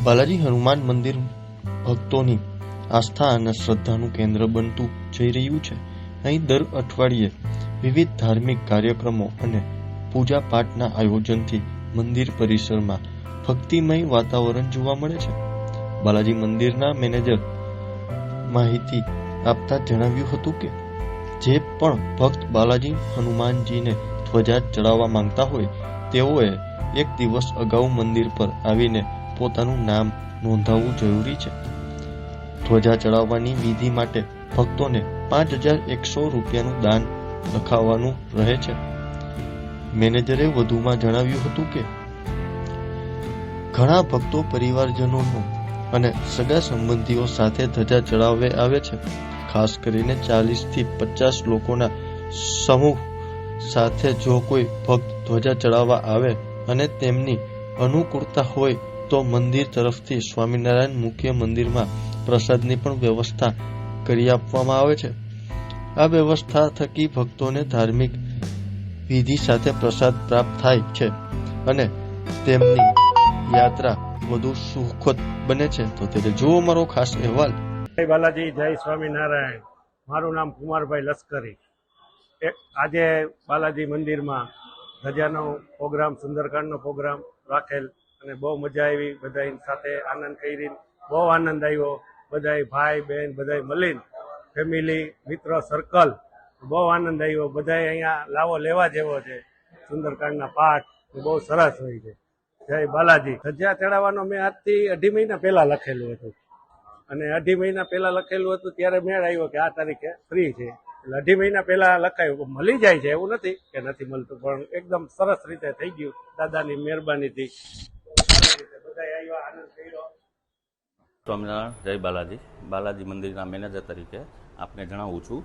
બાલાજી હનુમાન મંદિર ભક્તોની આસ્થા અને શ્રદ્ધાનું કેન્દ્ર બનતું જઈ રહ્યું છે. અહીં દર અઠવાડિયે વિવિધ ધાર્મિક કાર્યક્રમો અને પૂજા પાઠના આયોજનથી મંદિર પરિસરમાં ભક્તિમય વાતાવરણ જોવા મળે છે. બાલાજી મંદિરના મેનેજર માહિતી આપતા જણાવ્યું હતું કે જે પણ ભક્ત બાલાજી હનુમાનજીને ધ્વજા ચડાવવા માંગતા હોય તેઓએ એક દિવસ અગાઉ મંદિર પર આવીને પોતાનું નામ નોંધાવવું જરૂરી છે. ધ્વજા ચડાવવાની વિધિ માટે ભક્તોને 5100 રૂપિયાનું દાન લખાવવાનું રહે છે. મેનેજરે વધુમાં જણાવ્યું હતું કે ઘણા ભક્તો પરિવારજનોનો અને સગા સંબંધીઓ સાથે ધજા ચડાવવા આવે છે. ખાસ કરીને 40 થી 50 લોકોના સમૂહ સાથે જો કોઈ ભક્ત ધ્વજા ચડાવવા આવે અને તેમની અનુકૂળતા હોય તો મંદિર તરફથી સ્વામિનારાયણ મુખ્ય મંદિરમાં પ્રસાદની પણ વ્યવસ્થા કરી આપવામાં આવે છે. આ વ્યવસ્થા થકી ભક્તોને ધાર્મિક વિધિ સાથે પ્રસાદ પ્રાપ્ત થાય છે અને તેમની યાત્રા વધુ સુખદ બને છે. તો તે જુઓ મારો ખાસ અહેવાલ. જય બાલાજી, જય સ્વામિનારાયણ. મારું નામ કુમારભાઈ લશ્કરી. આજે બાલાજી મંદિરમાં ધજાનો પ્રોગ્રામ, સુંદરકાંડનો પ્રોગ્રામ રાખેલ અને બહુ મજા આવી. બધાની સાથે આનંદ કરી, બહુ આનંદ આવ્યો. બધા ભાઈ બહેન બધા મળીને ફેમિલી મિત્ર સર્કલ બહુ આનંદ આવ્યો. બધા અહીંયા લાવો લેવા જેવો છે. સુંદરકાંડના પાઠ બહુ સરસ હોય છે. જય બાલાજી. ધજા ચડાવવાનો મેં આજથી 2.5 મહિના પહેલા લખેલું હતું અને 2.5 મહિના પહેલા લખેલું હતું ત્યારે મેળ આવ્યો કે આ તારીખે ફ્રી છે. એટલે 2.5 મહિના પહેલા લખાયું. મળી જાય છે એવું નથી કે નથી મળતું, પણ એકદમ સરસ રીતે થઈ ગયું દાદાની મહેરબાનીથી. બધા આવ્યા, આનંદ કર્યો. સ્વામિનારાયણ, જય બાલાજી. બાલાજી મંદિરના મેનેજર તરીકે આપને જણાવું છું,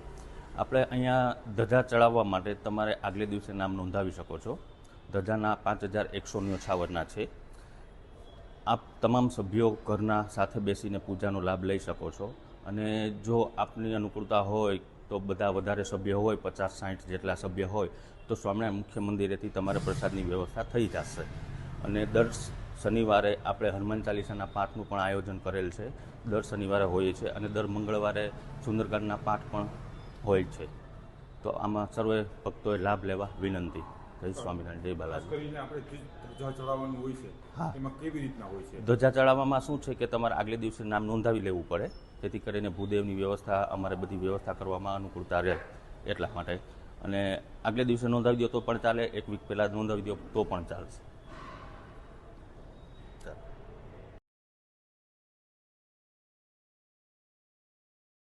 આપણે અહીંયા ધજા ચડાવવા માટે તમારે આગલે દિવસે નામ નોંધાવી શકો છો. ધજાના 5158 છે. આપ તમામ સભ્યો ઘરના સાથે બેસીને પૂજાનો લાભ લઈ શકો છો અને જો આપની અનુકૂળતા હોય તો બધા વધારે સભ્ય હોય, 50-60 જેટલા સભ્ય હોય તો સ્વામિનારાયણ મુખ્ય મંદિરેથી તમારે પ્રસાદની વ્યવસ્થા થઈ જશે. અને દર શનિવારે આપણે હનુમાન ચાલીસાના પાઠનું પણ આયોજન કરેલ છે. દર શનિવારે હોય છે અને દર મંગળવારે સુંદરકાંડના પાઠ પણ હોય છે. તો આમાં સર્વે ભક્તોએ લાભ લેવા વિનંતી. જય સ્વામિનારાયણ, જય બાલાજી. હા, એમાં કેવી રીતના હોય છે? ધજા ચડાવવામાં શું છે કે તમારે આગલે દિવસે નામ નોંધાવી લેવું પડે, જેથી કરીને ભૂદેવની વ્યવસ્થા, અમારે બધી વ્યવસ્થા કરવામાં અનુકૂળતા રહે એટલા માટે. અને આગલે દિવસે નોંધાવી દો તો પણ ચાલે, એક વીક પહેલાં નોંધાવી દો તો પણ ચાલશે.